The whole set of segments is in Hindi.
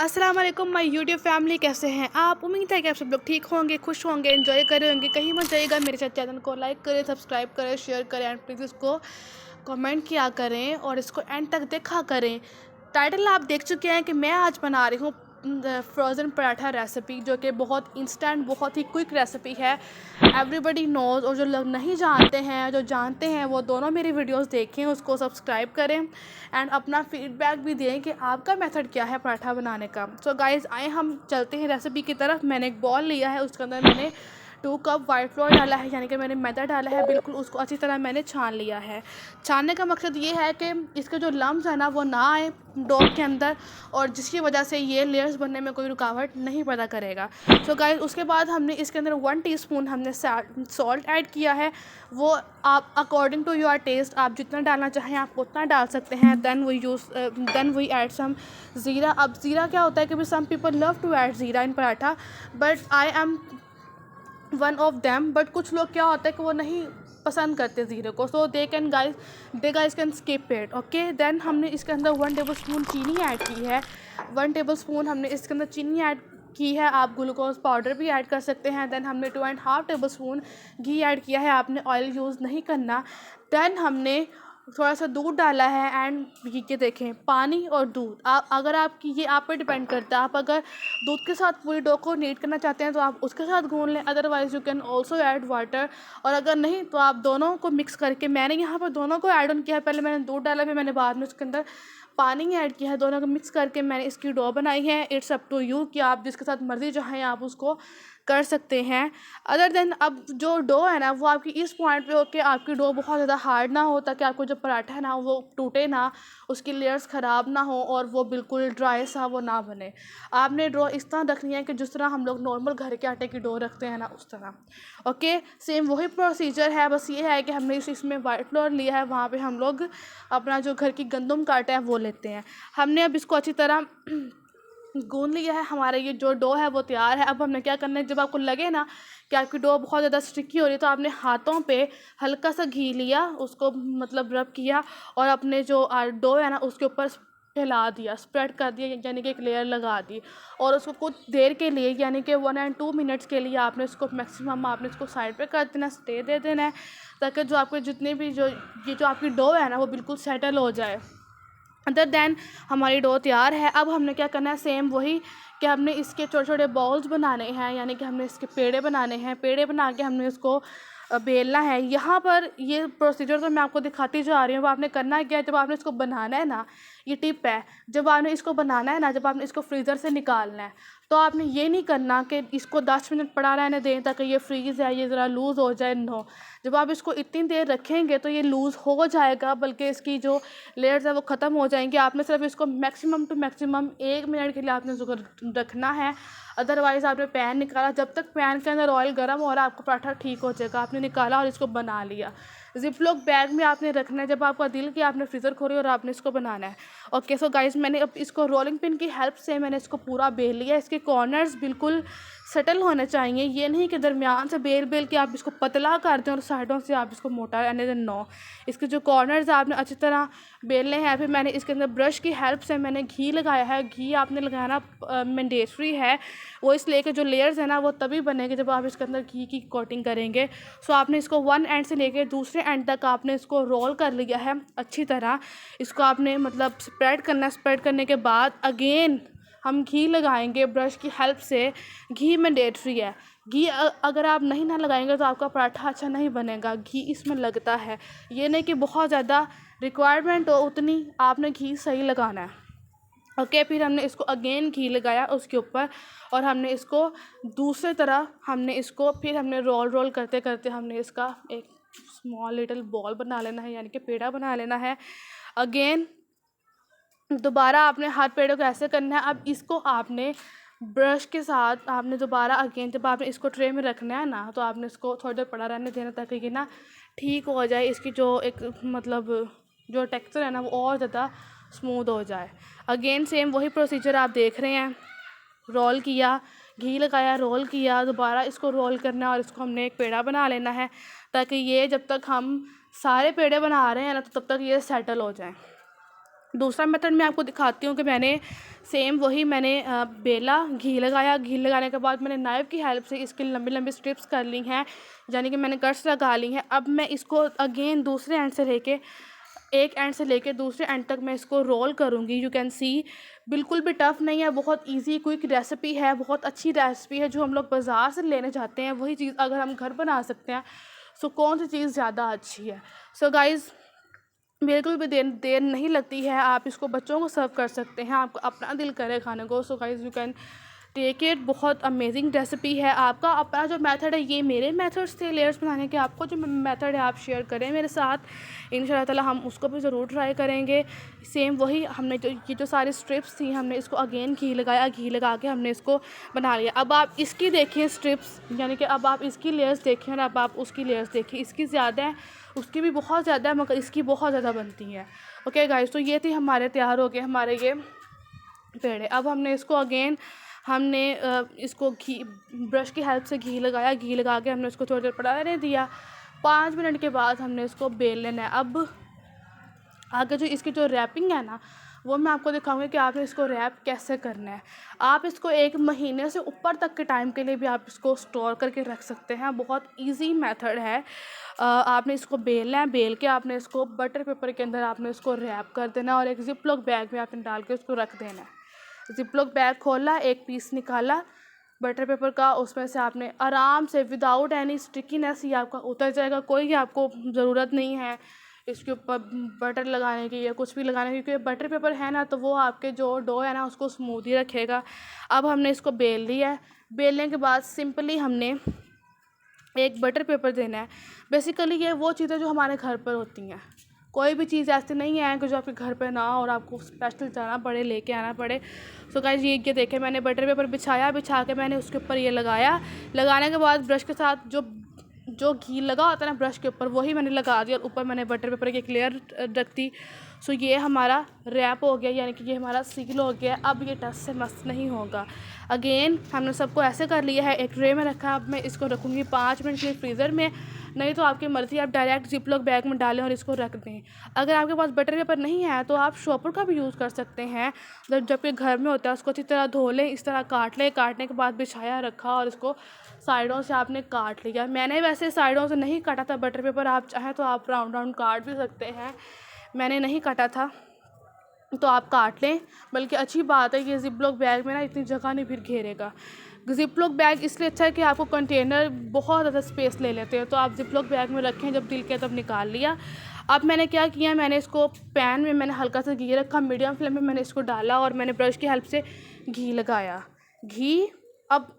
अस्सलाम वालेकुम माय यूट्यूब फैमिली, कैसे हैं आप। उम्मीद है कि आप सब लोग ठीक होंगे, खुश होंगे, एंजॉय कर रहे होंगे। कहीं मत जाइएगा, मेरे साथ चैनल को लाइक करें, सब्सक्राइब करें, शेयर करें एंड प्लीज़ इसको कमेंट किया करें और इसको एंड तक देखा करें। टाइटल आप देख चुके हैं कि मैं आज बना रही हूँ फ्रोज़न पराठा रेसिपी, जो कि बहुत इंस्टेंट, बहुत ही क्विक रेसिपी है। एवरीबडी नोज़, और जो लोग नहीं जानते हैं, जो जानते हैं, वो दोनों मेरी वीडियोस देखें, उसको सब्सक्राइब करें एंड अपना फीडबैक भी दें कि आपका मेथड क्या है पराठा बनाने का। सो गाइज़, आए हम चलते हैं रेसिपी की तरफ। मैंने एक बॉल लिया है, उसके अंदर मैंने 2 कप वाइट फ्लोर डाला है, यानी कि मैंने मैदा डाला है। बिल्कुल उसको अच्छी तरह मैंने छान लिया है। छानने का मकसद ये है कि इसके जो लम्स है ना, वो ना आए डो के अंदर, और जिसकी वजह से ये लेयर्स बनने में कोई रुकावट नहीं पैदा करेगा। सो गाइस, उसके बाद हमने इसके अंदर 1 टीस्पून हमने सॉल्ट ऐड किया है। वो आप अकॉर्डिंग टू योर टेस्ट, आप जितना डालना चाहें आप उतना डाल सकते हैं। देन वी ऐड सम ज़ीरा। अब ज़ीरा क्या होता है कि some people love to add jeera in paratha, but I am one of them. But कुछ लोग क्या होता है कि वो नहीं पसंद करते ज़ीरे को, so they guys can skip it. Okay, then हमने इसके अंदर 1 टेबल स्पून चीनी ऐड की है। 1 टेबल स्पून हमने इसके अंदर चीनी ऐड की है। आप ग्लूकोज पाउडर भी ऐड कर सकते हैं। देन हमने 2.5 टेबल स्पून घी ऐड किया है। आपने ऑयल यूज़ नहीं करना। देन हमने थोड़ा सा दूध डाला है एंड ये देखें, पानी और दूध, आप अगर आपकी ये आप पे डिपेंड करता है। आप अगर दूध के साथ पूरी डो को नीट करना चाहते हैं तो आप उसके साथ गूंद लें, otherwise you can also add water. और अगर नहीं तो आप दोनों को मिक्स करके, मैंने यहाँ पर दोनों को ऐड ऑन किया है। पहले मैंने दूध डाला, फिर मैंने बाद में उसके अंदर पानी ऐड किया है। दोनों को मिक्स करके मैंने इसकी डो बनाई है। इट्स अप टू यू कि आप जिसके साथ मर्ज़ी चाहें आप उसको कर सकते हैं। अदर देन, अब जो डो है ना, वो आपकी इस पॉइंट पे हो कि आपकी डो बहुत ज़्यादा हार्ड ना हो, ताकि आपको जो पराठा है ना वो टूटे ना, उसकी लेयर्स ख़राब ना हो और वो बिल्कुल ड्राई सा वो ना बने। आपने डो इस तरह रखनी है कि जिस तरह हम लोग नॉर्मल घर के आटे की डो रखते हैं ना, उस तरह। ओके, सेम वही प्रोसीजर है, बस ये है कि हमने इसमें वाइट फ्लोर लिया है, वहाँ पे हम लोग अपना जो घर की गंदम का आटा है वो लेते हैं। हमने अब इसको अच्छी तरह गूंद लिया है। हमारा ये जो डो है वो तैयार है। अब हमने क्या करना है, जब आपको लगे ना कि आपकी डो बहुत ज़्यादा स्टिकी हो रही है, तो आपने हाथों पे हल्का सा घी लिया, उसको मतलब रब किया और अपने जो डो है ना उसके ऊपर फैला दिया, स्प्रेड कर दिया, यानी कि एक लेयर लगा दी। और उसको कुछ देर के लिए, यानी कि 1 and 2 मिनट्स के लिए आपने इसको मैक्सिमम आपने इसको साइड पे कर देना, स्टे दे देना है, ताकि जो आपके जितने भी जो आपकी डो है ना वो बिल्कुल सेटल हो जाए। अदर देन हमारी डो तैयार है। अब हमने क्या करना है, सेम वही कि हमने इसके छोटे छोटे बॉल्स बनाने हैं, यानी कि हमने इसके पेड़े बनाने हैं। पेड़े बना के हमने इसको बेलना है। यहाँ पर ये प्रोसीजर तो मैं आपको दिखाती जा रही हूँ। आपने करना क्या है, जब आपने इसको बनाना है ना, ये टिप है, जब आपने इसको बनाना है ना, जब आपने इसको फ्रीज़र से निकालना है, तो आपने ये नहीं करना कि इसको 10 मिनट पड़ा रहने दें ताकि ये फ्रीज़ है, ये ज़रा लूज़ हो जाए। नो, जब आप इसको इतनी देर रखेंगे तो ये लूज़ हो जाएगा, बल्कि इसकी जो लेयर्स है वो ख़त्म हो जाएंगी। आपने सिर्फ इसको मैक्सिमम टू मैक्सिमम 1 मिनट के लिए आपने इसको रखना है। अदरवाइज़ आपने पैन निकाला, जब तक पैन के अंदर ऑयल गर्म हो रहा है आपको पराठा ठीक हो जाएगा। आपने निकाला और इसको बना लिया। ज़िप-लॉक बैग में आपने रखना है। जब आपका दिल कि आपने फ्रीज़र खोली और आपने इसको बनाना है। ओके, सो गाइस, मैंने अब इसको रोलिंग पिन की हेल्प से मैंने इसको पूरा बेल लिया। इसके कॉर्नर्स बिल्कुल सेटल होने चाहिए, ये नहीं कि दरमियान से बेल के आप इसको पतला कर दें और साइडों से आप इसको मोटा रहने दें। नो, इसके जो कॉर्नर्स आपने अच्छी तरह बेलने हैं। फिर मैंने इसके अंदर ब्रश की हेल्प से मैंने घी लगाया है। घी आपने लगाना मैंडेटरी है, वो इसलिए कि जो लेयर्स है ना वो तभी बनेंगे जब आप इसके अंदर घी की कोटिंग करेंगे। सो आपने इसको 1 एंड से लेकर दूसरे एंड तक आपने इसको रोल कर लिया है अच्छी तरह। इसको आपने मतलब स्प्रेड करना। स्प्रेड करने के बाद अगेन हम घी लगाएंगे ब्रश की हेल्प से। घी मैंडेटरी है। घी अगर आप नहीं ना लगाएंगे तो आपका पराठा अच्छा नहीं बनेगा। घी इसमें लगता है, ये नहीं कि बहुत ज़्यादा रिक्वायरमेंट हो उतनी आपने घी सही लगाना है। ओके, फिर हमने इसको अगेन घी लगाया उसके ऊपर और हमने इसको दूसरी तरह हमने इसको फिर हमने रोल करते करते हमने इसका एक स्मॉल लिटिल बॉल बना लेना है, यानी कि पेड़ा बना लेना है। अगेन दोबारा आपने हर पेड़ों को ऐसे करना है। अब इसको आपने ब्रश के साथ आपने दोबारा अगेन जब आपने इसको ट्रे में रखना है ना, तो आपने इसको थोड़ी देर पड़ा रहने देना ताकि ये ना ठीक हो जाए। इसकी जो एक मतलब जो टेक्सचर है ना वो और ज़्यादा स्मूथ हो जाए। अगेन सेम वही प्रोसीजर आप देख रहे हैं। रोल किया, घी लगाया, रोल किया, दोबारा इसको रोल करना है और इसको हमने एक पेड़ा बना लेना है, ताकि ये जब तक हम सारे पेड़े बना रहे हैं ना तो तब तक ये सेटल हो जाए। दूसरा मेथड मैं आपको दिखाती हूँ कि मैंने सेम वही मैंने बेला, घी लगाया, घी लगाने के बाद मैंने नाइफ़ की हेल्प से इसकी लंबी लंबी स्ट्रिप्स कर ली हैं, यानी कि मैंने कट्स लगा ली हैं। अब मैं इसको अगेन दूसरे एंड से लेके एक एंड से लेके दूसरे एंड तक मैं इसको रोल करूँगी। यू कैन सी बिल्कुल भी टफ़ नहीं है, बहुत इजी क्विक रेसिपी है, बहुत अच्छी रेसिपी है। जो हम लोग बाज़ार से लेने जाते हैं वही चीज़ अगर हम घर बना सकते हैं, सो कौन सी चीज़ ज़्यादा अच्छी है। सो गाइज़, बिल्कुल भी देर नहीं लगती है, आप इसको बच्चों को सर्व कर सकते हैं, आपको अपना दिल करे खाने को। So guys, you can take it, बहुत अमेजिंग रेसिपी है। आपका अपना जो मेथड है, ये मेरे मेथड्स थे लेयर्स बनाने के, आपको जो मेथड है आप शेयर करें मेरे साथ। इंशाल्लाह ताला हम उसको भी ज़रूर ट्राई करेंगे। सेम वही हमने जो सारी स्ट्रिप्स थी, हमने इसको अगेन घी लगाया, घी लगा के हमने इसको बना लिया। अब आप इसकी देखिए स्ट्रिप्स, यानी कि अब आप इसकी लेयर्स देखिए और अब आप उसकी लेयर्स देखिए। इसकी ज़्यादा है, उसकी भी बहुत ज़्यादा है, मगर इसकी बहुत ज़्यादा बनती है। ओके गाइस, तो ये थी हमारे तैयार हो गए हमारे ये पेड़े। अब हमने इसको अगेन इसको घी ब्रश की हेल्प से घी लगाया, घी लगा के हमने इसको थोड़ी देर पकाने दिया। 5 मिनट के बाद हमने इसको बेल लेना है। अब आगे जो इसकी जो रैपिंग है ना, वो मैं आपको दिखाऊंगी कि आपने इसको रैप कैसे करना है। आप इसको 1 महीने से ऊपर तक के टाइम के लिए भी आप इसको स्टोर करके रख सकते हैं, बहुत इजी मेथड है। आपने इसको बेलना है, बेल के आपने इसको बटर पेपर के अंदर आपने इसको रैप कर देना और एक जिप लॉक बैग में आपने डाल के उसको रख देना है। जिप लॉक बैग खोला, एक पीस निकाला बटर पेपर का, उसमें से आपने आराम से विदाउट एनी स्टिकीनेस ही आपका उतर जाएगा। कोई आपको ज़रूरत नहीं है इसके ऊपर बटर लगाने की या कुछ भी लगाने की, क्योंकि बटर पेपर है ना, तो वो आपके जो डो है ना उसको स्मूथ ही रखेगा। अब हमने इसको बेल लिया है, बेलने के बाद सिंपली हमने एक बटर पेपर देना है। बेसिकली ये वो चीज़ें जो हमारे घर पर होती हैं, कोई भी चीज़ ऐसी नहीं है कि जो आपके घर पे ना हो और आपको स्पेशल जाना पड़े, लेके आना पड़े। सो गाइस, ये देखें, मैंने बटर पेपर बिछाया, बिछा के मैंने उसके ऊपर ये लगाया। लगाने के बाद ब्रश के साथ जो घी लगा होता है ना ब्रश के ऊपर, वही मैंने लगा दिया और ऊपर मैंने बटर पेपर की एक लेयर रख दी। सो ये हमारा रैप हो गया, यानी कि ये हमारा सील हो गया। अब ये टच से मस्त नहीं होगा। अगेन हमने सबको ऐसे कर लिया है, एक ट्रे में रखा। अब मैं इसको रखूँगी 5 मिनट के लिए फ्रीज़र में, नहीं तो आपकी मर्ज़ी, आप डायरेक्ट जिप लॉक बैग में डालें और इसको रख दें। अगर आपके पास बटर पेपर नहीं है तो आप शॉपर का भी यूज़ कर सकते हैं। जब ये घर में होता है उसको अच्छी तरह धो लें, इस तरह काट लें, काटने के बाद बिछाया रखा और इसको साइडों से आपने काट लिया। मैंने वैसे साइडों से नहीं काटा था बटर पेपर, आप चाहें तो आप राउंड राउंड काट भी सकते हैं, मैंने नहीं काटा था तो आप काट लें। बल्कि अच्छी बात है, ये जिप लॉक बैग में ना इतनी जगह नहीं फिर घेरेगा। जिप लॉक बैग इसलिए अच्छा है कि आपको कंटेनर बहुत ज़्यादा स्पेस ले लेते हैं, तो आप जिप लॉक बैग में रखें, जब दिल किया तब निकाल लिया। अब मैंने क्या किया, मैंने इसको पैन में मैंने हल्का सा घी रखा, मीडियम फ्लेम में मैंने इसको डाला और मैंने ब्रश की हेल्प से घी लगाया। घी, अब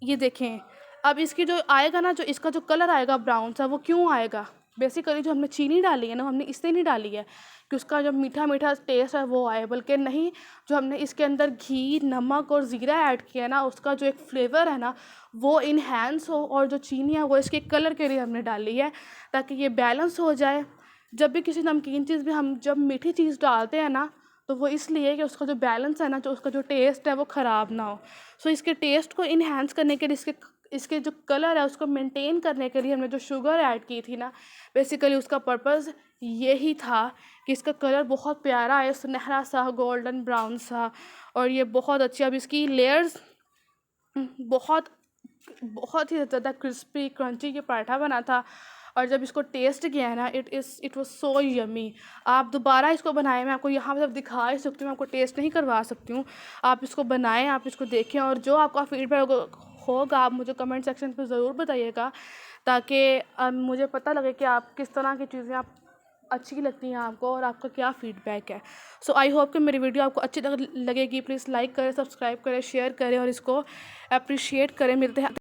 ये देखें, अब इसकी जो आएगा ना, जो इसका जो कलर आएगा ब्राउन सा, वो क्यों आएगा? बेसिकली जो हमने चीनी डाली है ना, हमने इससे नहीं डाली है कि उसका जो मीठा मीठा टेस्ट है वो आए, बल्कि नहीं, जो हमने इसके अंदर घी, नमक और ज़ीरा ऐड किया है ना, उसका जो एक फ्लेवर है ना वो इन्हेंस हो, और जो चीनी है वो इसके कलर के लिए हमने डाली है ताकि ये बैलेंस हो जाए। जब भी किसी नमकीन चीज़ में हम जब मीठी चीज़ डालते हैं ना, तो वो इसलिए कि उसका जो बैलेंस है ना, जो उसका जो टेस्ट है वो ख़राब ना हो। सो इसके टेस्ट को इन्हेंस करने के लिए, इसके जो कलर है उसको मेंटेन करने के लिए हमने जो शुगर ऐड की थी ना, बेसिकली उसका पर्पज़ यही था कि इसका कलर बहुत प्यारा है, सुनहरा सा गोल्डन ब्राउन सा, और ये बहुत अच्छी। अब इसकी लेयर्स बहुत बहुत ही ज़्यादा क्रिस्पी क्रंची ये पराठा बना था, और जब इसको टेस्ट किया है ना, इट वाज सो यमी। आप दोबारा इसको बनाएं, मैं आपको यहाँ पर जब दिखा ही सकती हूँ, आपको टेस्ट नहीं करवा सकती हूँ। आप इसको बनाएं, आप इसको देखें, और जो आपका फीडबैक होगा आप मुझे कमेंट सेक्शन पर ज़रूर बताइएगा, ताकि मुझे पता लगे कि आप किस तरह की चीज़ें आप अच्छी लगती हैं आपको और आपका क्या फ़ीडबैक है। सो आई होप कि मेरी वीडियो आपको अच्छी लगेगी। प्लीज़ लाइक करें, सब्सक्राइब करें, शेयर करें और इसको अप्रिशिएट करें। मिलते हैं